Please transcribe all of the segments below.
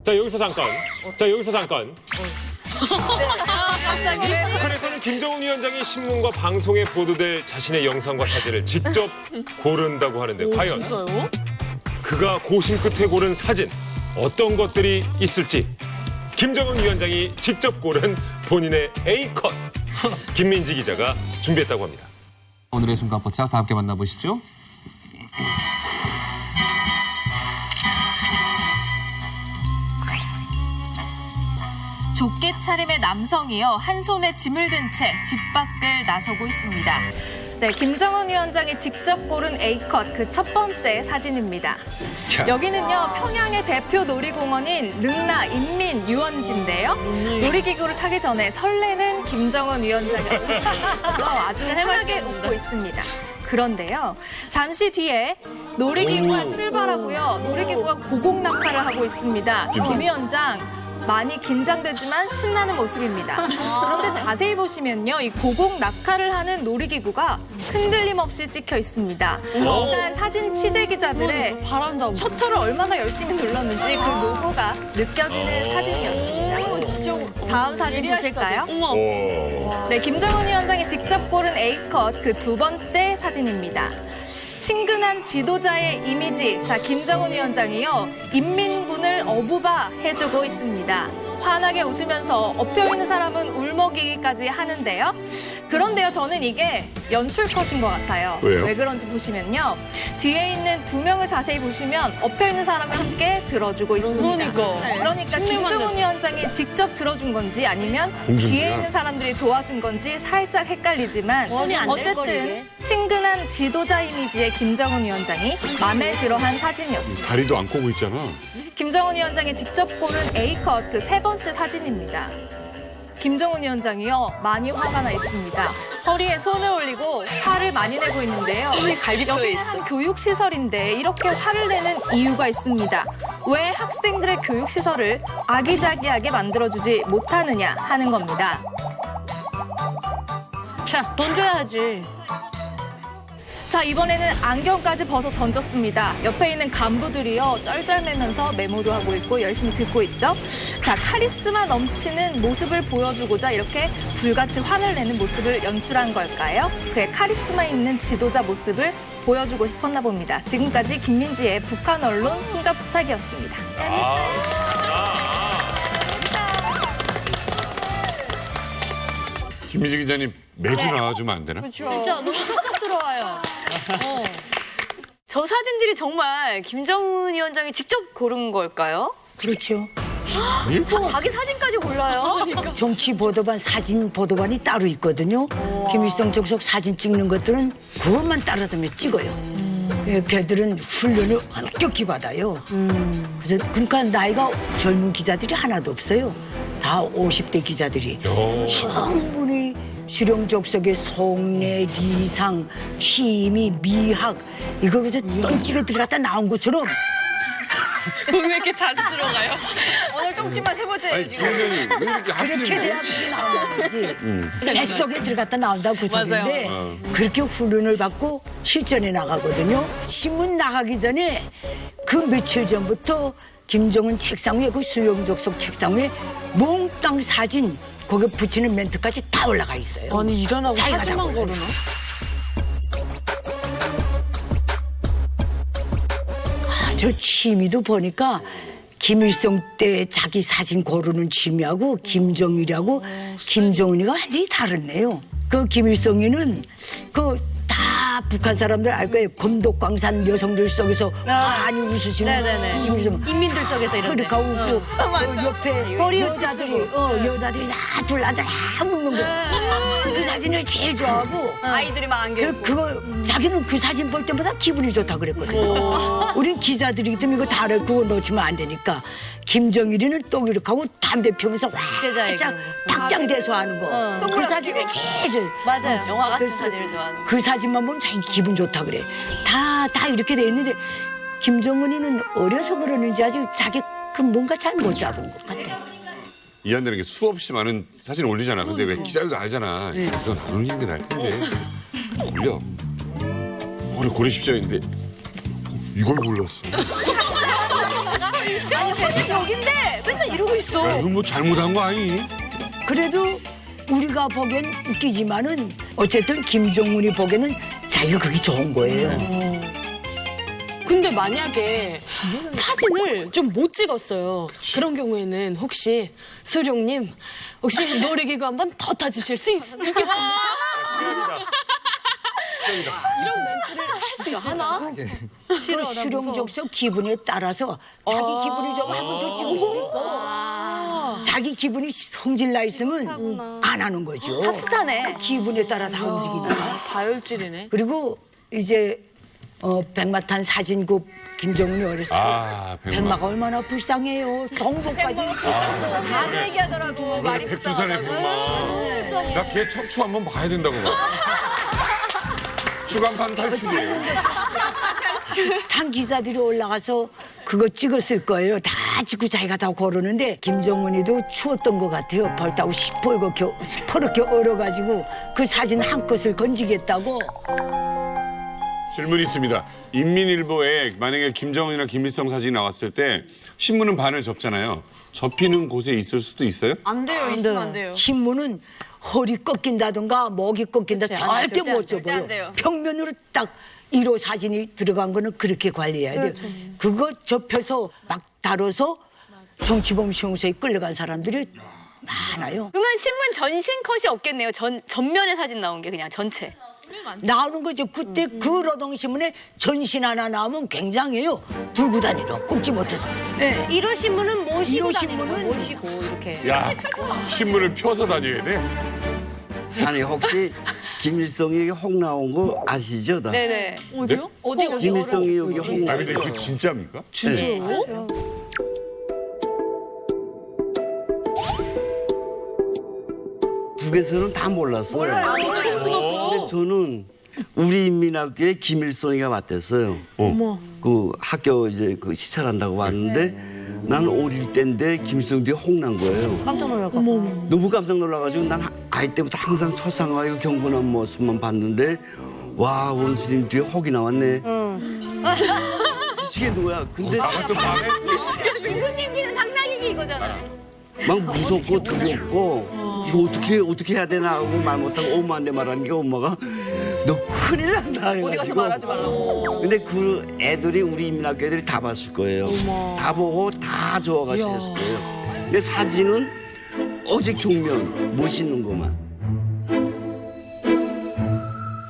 자, 여기서 잠깐. 북한에서는 김정은 위원장이 신문과 방송에 보도될 자신의 영상과 사진을 직접 고른다고 하는데 과연 진짜요? 그가 고심 끝에 고른 사진 어떤 것들이 있을지 김정은 위원장이 직접 고른 본인의 A컷 김민지 기자가 준비했다고 합니다. 오늘의 순간 포착 다 함께 만나보시죠. 조끼 차림의 남성이요. 한 손에 짐을 든 채 집 밖을 나서고 있습니다. 네, 김정은 위원장이 직접 고른 A컷 그 첫 번째 사진입니다. 여기는요, 평양의 대표 놀이공원인 릉나 인민유원지인데요. 놀이기구를 타기 전에 설레는 김정은 위원장이 아주 환하게 웃고 있습니다. 그런데요, 잠시 뒤에 놀이기구가 출발하고요, 놀이기구가 고공낙하를 하고 있습니다. 김 위원장 많이 긴장되지만 신나는 모습입니다. 그런데 자세히 보시면요, 이 고공 낙하를 하는 놀이기구가 흔들림 없이 찍혀 있습니다. 일단 사진 취재 기자들의 바란다. 셔터를 얼마나 열심히 눌렀는지 그 노고가 느껴지는 사진이었습니다. 다음 사진 보실까요? 어머. 네, 김정은 위원장이 직접 고른 A컷 그 두 번째 사진입니다. 친근한 지도자의 이미지. 자, 김정은 위원장이요, 인민군을 어부바 해주고 있습니다. 환하게 웃으면서 엎혀있는 사람은 울먹이기까지 하는데요. 그런데요, 저는 이게 연출컷인 것 같아요. 왜요? 왜 그런지 보시면요, 뒤에 있는 두 명을 자세히 보시면 엎혀있는 사람을 함께 들어주고 있습니다. 그러니까 김정은 위원장이 직접 들어준 건지 아니면 뒤에 있는 사람들이 도와준 건지 살짝 헷갈리지만 어쨌든 친근한 지도자 이미지의 김정은 위원장이 마음에 들어한 사진이었습니다. 다리도 안 꼬고 있잖아. 김정은 위원장이 직접 고른 A컷 그 세 번째 사진입니다. 김정은 위원장이요, 많이 화가 나 있습니다. 허리에 손을 올리고 화를 많이 내고 있는데요. 여기는 한 교육시설인데 이렇게 화를 내는 이유가 있습니다. 왜 학생들의 교육시설을 아기자기하게 만들어주지 못하느냐 하는 겁니다. 자, 돈 줘야지. 자, 이번에는 안경까지 벗어 던졌습니다. 옆에 있는 간부들이요, 쩔쩔매면서 메모도 하고 있고 열심히 듣고 있죠. 자, 카리스마 넘치는 모습을 보여주고자 이렇게 불같이 화를 내는 모습을 연출한 걸까요? 그의 카리스마 있는 지도자 모습을 보여주고 싶었나 봅니다. 지금까지 김민지의 북한 언론 숨가부착이었습니다. 김민지 기자님 매주 나와주면 안 되나? 진짜 너무 쏙쏙 들어와요. 저 사진들이 정말 김정은 위원장이 직접 고른 걸까요? 그렇죠. 자기 사진까지 골라요? 정치 보도반, 사진 보도반이 따로 있거든요. 김일성 정석 사진 찍는 것들은 그것만 따라다면 찍어요. 예, 걔들은 훈련을 엄격히 받아요. 그래서 그러니까 나이가 젊은 기자들이 하나도 없어요. 다 50대 기자들이 충분히 수령족석의 속내, 리상, 취미, 미학 이거 그래서 똥집에 들어갔다 나온 것처럼 왜 이렇게 자주 들어가요? 오늘 똥집만 세 번째예요, 아니, 지금. 기자님 왜 이렇게 그렇게 하필이면 돼야 나오는 거지. 뱃속에 들어갔다 나온다고 그 소리인데 맞아요. 그렇게 훈련을 받고 실전에 나가거든요. 신문 나가기 전에 그 며칠 전부터 김정은 책상 위에 그 수령족석 책상 위에 몽땅 사진 거기에 붙이는 멘트까지 다 올라가 있어요. 아니, 일어나고 자기가 다 사진만 골라요. 고르나? 저 취미도 보니까 김일성 때 자기 사진 고르는 취미하고 김정일하고 김정은이가 완전히 다르네요. 그 김일성이는 다 북한 사람들 알 거예요. 검독광산 여성들 속에서 많이 웃으시는 네네네. 김일성. 인민들 속에서 이런데. 그러니까 웃고 그 옆에 버리우드 여자들이 쓰고. 여자들이 하나 둘 앉아 다 웃는 거. 그 사진을 제일 좋아하고 아이들이 막 안겨. 그거 자기는 그 사진 볼 때마다 기분이 좋다 그랬거든요. 우린 기자들이기 때문에 이거 다를 그거 놓치면 안 되니까. 김정일이는 또 이렇게 하고 담배 피우면서 활짝 박장대소하는 거. 그 사진을 제일 좋아해. 맞아요. 영화 같은 그래서 사진을 좋아하는. 그 사진만 보면 자기 기분 좋다 그래. 다 이렇게 돼 있는데 김정은이는 어려서 그러는지 아직 자기 그 뭔가 잘 못 잡은 것 같아. 이한되는 게 수없이 많은 사진 올리잖아. 근데 왜 기자들도 알잖아. 이거 안 올리는 게 나을 텐데. 올려. 오늘 고르십시오 했는데 이걸 골랐어. 여긴데 이러고 있어. 야, 이거 뭐 잘못한 거 아니? 그래도 우리가 보기엔 웃기지만은 어쨌든 김정은이 보기에는 자기가 그게 좋은 거예요. 근데 만약에 사진을 좀 못 찍었어요. 그런 경우에는 혹시 수룡님 혹시 놀이기구 한번 더 타주실 수 있겠습니까? 이런 멘트를 할 수 있나? 실용적서 기분에 따라서 자기 기분이 좀 한 번 더 찍을 수도 있고 자기 기분이 성질 나 있으면 안 하는 거죠. 핫하네. 기분에 따라 다 움직이니까. 다혈질이네. 그리고 이제 백마탄 사진국 김정은이 어렸을 때 백마가 얼마나 불쌍해요. 동족까지 다 얘기하더라고. 말이 백두산의 백마. 나 걔 척추 한번 봐야 된다고 봐. 주간판 탈출이에요. 탄 기자들이 올라가서 그거 찍었을 거예요. 다 찍고 자기가 다 고르는데 김정은이도 추웠던 것 같아요. 벌다고 시퍼렇게 얼어가지고 그 사진 한 컷을 건지겠다고. 질문이 있습니다. 인민일보에 만약에 김정은이나 김일성 사진이 나왔을 때 신문은 반을 접잖아요. 접히는 곳에 있을 수도 있어요? 안 돼요. 있으면 안 돼요. 신문은 허리 꺾인다든가 목이 꺾인다 절대 못 접어요. 평면으로 딱 1호 사진이 들어간 거는 그렇게 관리해야 돼요. 그거 접혀서 막 다뤄서 정치범 시용소에 끌려간 사람들이 많아요. 그러면 신문 전신 컷이 없겠네요. 전면에 사진 나온 게 그냥 전체. 나오는 거죠. 그때 그 노동신문에 전신 하나 나오면 굉장해요. 들고 다니러 꺾지 못해서. 네. 1호 신문은 모시고 1호 다니는 거. 신문은 모시고 이렇게. 야, 신문을 펴서 다녀야 돼? 아니 혹시 김일성이 홍 나온 거 아시죠? 다? 네네. 어디요? 김일성이 여기 홍 아, 나온 근데 거. 그게 진짜입니까? 네. 북에서는 다 몰랐어요. 근데 저는 우리 인민학교에 김일성이가 왔댔어요. 그 학교 이제 그 시찰한다고 왔는데 나는 어릴 때인데 김일성 뒤에 홍난 거예요. 깜짝 놀랄까 봐. 너무 깜짝 놀라가지고 난 아이 때부터 항상 처상하고 경건한 모습만 봤는데 와 원수님 뒤에 혹이 나왔네. 미치겠는 거야. 근데 나 같은 밤에 민구님기는 당나귀기 이거잖아. 막 무섭고 두렵고 이거 어떻게 해야 되나 하고 말 못하고 엄마한테 말하는 게 엄마가 너 큰일 난다 해가지고 어디 가서 말하지 말라고. 근데 그 애들이 우리 인민학교 애들이 다 봤을 거예요. 다 보고 다 좋아가시 했을 거예요. 근데 사진은 오직 정면 멋있는 것만.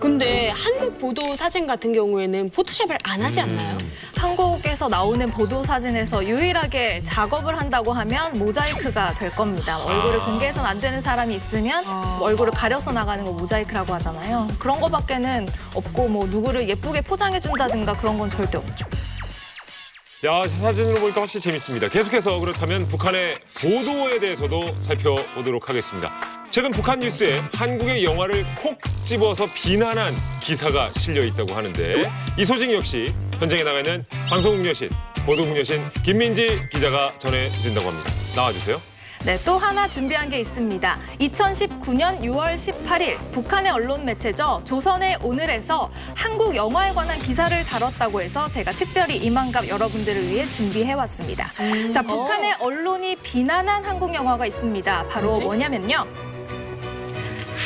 근데 한국 보도 사진 같은 경우에는 포토샵을 안 하지 않나요? 한국에서 나오는 보도 사진에서 유일하게 작업을 한다고 하면 모자이크가 될 겁니다. 얼굴을 공개해서는 안 되는 사람이 있으면 얼굴을 가려서 나가는 거 모자이크라고 하잖아요. 그런 거밖에는 없고 뭐 누구를 예쁘게 포장해 준다든가 그런 건 절대 없죠. 야, 사진으로 보니까 확실히 재밌습니다. 계속해서 그렇다면 북한의 보도에 대해서도 살펴보도록 하겠습니다. 최근 북한 뉴스에 한국의 영화를 콕 집어서 비난한 기사가 실려 있다고 하는데 이 소식 역시 현장에 나가 있는 방송국여신, 보도국여신 김민지 기자가 전해드린다고 합니다. 나와주세요. 네, 또 하나 준비한 게 있습니다. 2019년 6월 18일 북한의 언론 매체죠. 조선의 오늘에서 한국 영화에 관한 기사를 다뤘다고 해서 제가 특별히 이만갑 여러분들을 위해 준비해왔습니다. 자, 북한의 언론이 비난한 한국 영화가 있습니다. 바로 뭐냐면요.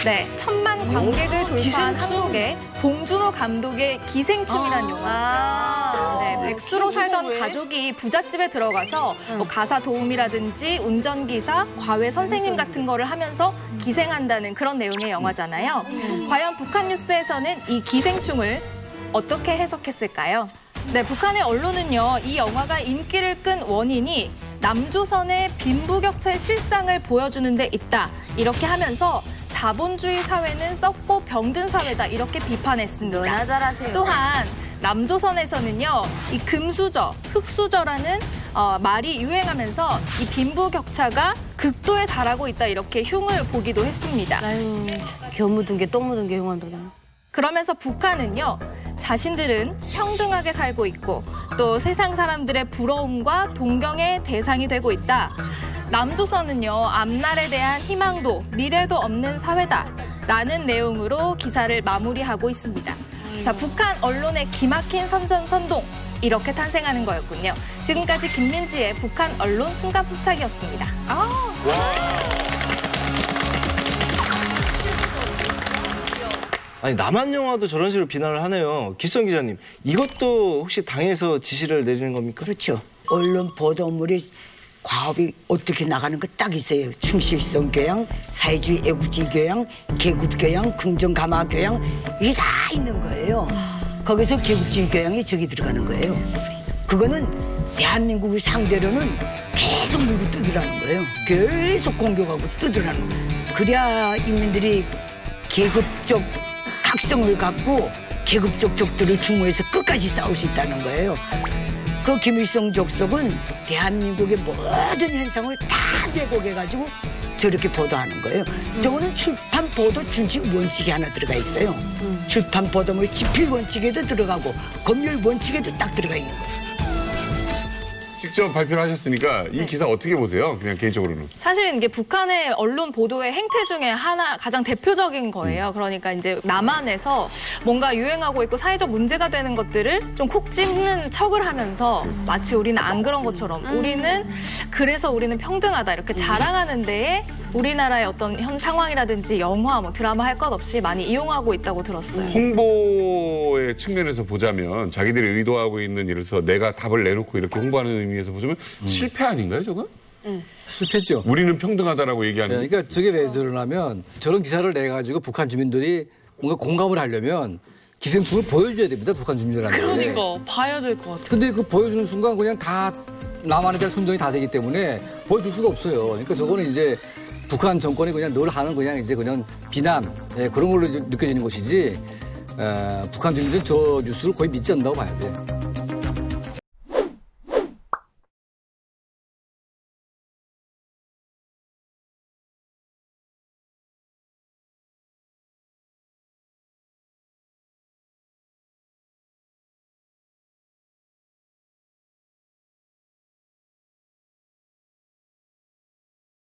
네, 1000만 관객을 돌파한 한국의 봉준호 감독의 기생충이라는 영화입니다. 네, 백수로 살던 가족이 부잣집에 들어가서 뭐 가사 도우미라든지 운전기사, 과외 선생님 같은 거를 하면서 기생한다는 그런 내용의 영화잖아요. 과연 북한 뉴스에서는 이 기생충을 어떻게 해석했을까요? 네, 북한의 언론은요, 이 영화가 인기를 끈 원인이 남조선의 빈부격차의 실상을 보여주는 데 있다. 이렇게 하면서 자본주의 사회는 썩고 병든 사회다. 이렇게 비판했습니다. 또한 남조선에서는요, 이 금수저, 흑수저라는 말이 유행하면서 이 빈부격차가 극도에 달하고 있다. 이렇게 흉을 보기도 했습니다. 아유, 겨 묻은 게 똥 묻은 게 흉하더라. 그러면서 북한은요, 자신들은 평등하게 살고 있고 또 세상 사람들의 부러움과 동경의 대상이 되고 있다. 남조선은요, 앞날에 대한 희망도 미래도 없는 사회다라는 내용으로 기사를 마무리하고 있습니다. 자, 북한 언론의 기막힌 선전선동, 이렇게 탄생하는 거였군요. 지금까지 김민지의 북한 언론 순간 포착이었습니다. 아니 남한 영화도 저런 식으로 비난을 하네요. 기성 기자님, 이것도 혹시 당에서 지시를 내리는 겁니까? 그렇죠. 언론 보도물이 과업이 어떻게 나가는 거 딱 있어요. 충실성 교양, 사회주의 애국주의 교양, 계급 교양, 긍정 감화 교양 이게 다 있는 거예요. 거기서 계급주의 교양이 저기 들어가는 거예요. 그거는 대한민국을 상대로는 계속 물고 뜯으라는 거예요. 계속 공격하고 뜯으라는 거예요. 그래야 인민들이 계급적 각성을 갖고 계급적 적들을 중모해서 끝까지 싸울 수 있다는 거예요. 그 김일성 족속은 대한민국의 모든 현상을 다 왜곡해가지고 저렇게 보도하는 거예요. 저거는 출판 보도 준칙 원칙이 하나 들어가 있어요. 출판 보도물 집필 원칙에도 들어가고 검열 원칙에도 딱 들어가 있는 거예요. 직접 발표를 하셨으니까 이 기사 어떻게 보세요? 그냥 개인적으로는. 사실은 이게 북한의 언론 보도의 행태 중에 하나 가장 대표적인 거예요. 그러니까 이제 남한에서 뭔가 유행하고 있고 사회적 문제가 되는 것들을 좀 콕 집는 척을 하면서 마치 우리는 안 그런 것처럼 그래서 우리는 평등하다 이렇게 자랑하는 데에 우리나라의 어떤 현 상황이라든지 영화, 뭐 드라마 할 것 없이 많이 이용하고 있다고 들었어요. 홍보의 측면에서 보자면 자기들이 의도하고 있는 예를 들어서 내가 답을 내놓고 이렇게 홍보하는 의미에서 보자면 실패 아닌가요, 저건? 실패죠. 우리는 평등하다고 얘기하는. 그러니까 저게 왜 드러나면 저런 기사를 내가지고 북한 주민들이 뭔가 공감을 하려면 기생충을 보여줘야 됩니다, 북한 주민들한테. 그러니까 봐야 될 것 같아요. 근데 그 보여주는 순간 그냥 다 남한에 대한 선동이 다 되기 때문에 보여줄 수가 없어요. 그러니까 저거는 이제 북한 정권이 그냥 늘 하는 그냥 비난 그런 걸로 느껴지는 것이지 북한 주민들은 저 뉴스를 거의 믿지 않는다고 봐야 돼.